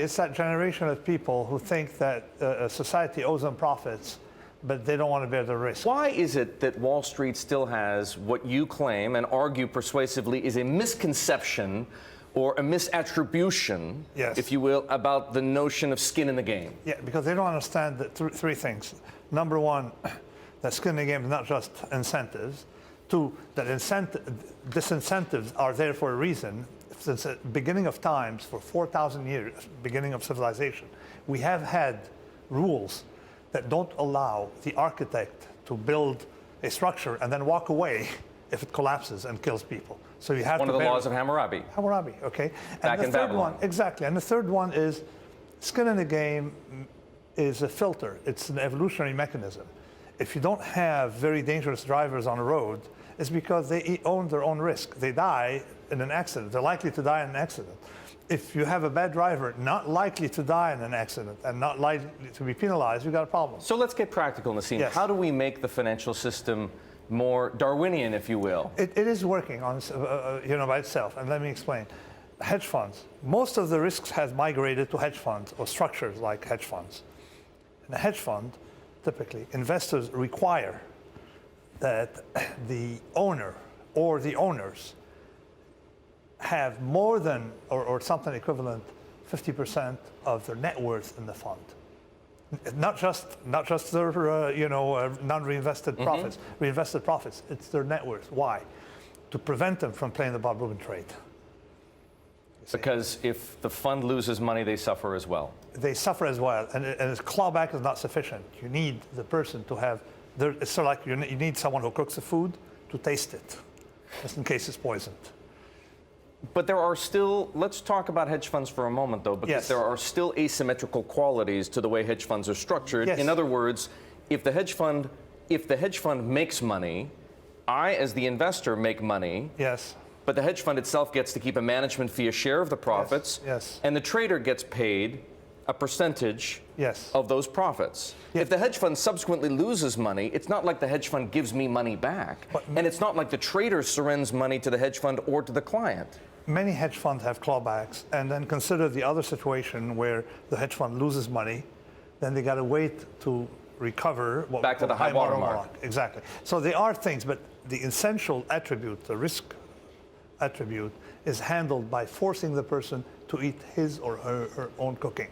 it's that generation of people who think that society owes them profits, but they don't want to bear the risk. Why is it that Wall Street still has what you claim and argue persuasively is a misconception or a misattribution, yes, if you will, about the notion of skin in the game? Yeah, because they don't understand that three things. Number one, that skin in the game is not just incentives. Two, that disincentives are there for a reason. Since the beginning of times, for 4,000 years, beginning of civilization, we have had rules that don't allow the architect to build a structure and then walk away if it collapses and kills people. So you have one of the laws of Hammurabi. Hammurabi, okay. And back in Babylon. Exactly. And the third one is skin in the game is a filter. It's an evolutionary mechanism. If you don't have very dangerous drivers on the road, it's because they own their own risk. They die in an accident. They're likely to die in an accident. If you have a bad driver, not likely to die in an accident and not likely to be penalized, you've got a problem. So let's get practical, Nasim. Yes. How do we make the financial system more Darwinian, if you will? It is working on, by itself, and let me explain. Hedge funds, most of the risks has migrated to hedge funds or structures like hedge funds. In a hedge fund, typically, investors require that the owner or the owners have more than, or something equivalent, 50% of their net worth in the fund. Not just their, non-reinvested profits, reinvested profits. It's their net worth. Why? To prevent them from playing the Bob Rubin trade. Because if the fund loses money, they suffer as well. They suffer as well, and clawback is not sufficient. You need the person to have, it's sort of like you need someone who cooks the food to taste it, just in case it's poisoned. But there are still, let's talk about hedge funds for a moment, though, because yes, there are still asymmetrical qualities to the way hedge funds are structured. Yes. In other words, if the hedge fund makes money, I, as the investor, make money. Yes. But the hedge fund itself gets to keep a management fee, a share of the profits. Yes. And the trader gets paid a percentage yes, of those profits. Yes. If the hedge fund subsequently loses money, it's not like the hedge fund gives me money back. And it's not like the trader surrenders money to the hedge fund or to the client. Many hedge funds have clawbacks, and then consider the other situation where the hedge fund loses money, then they got to wait to recover. Back to the high water mark. Exactly. So there are things, but the essential attribute, the risk attribute, is handled by forcing the person to eat his or her own cooking.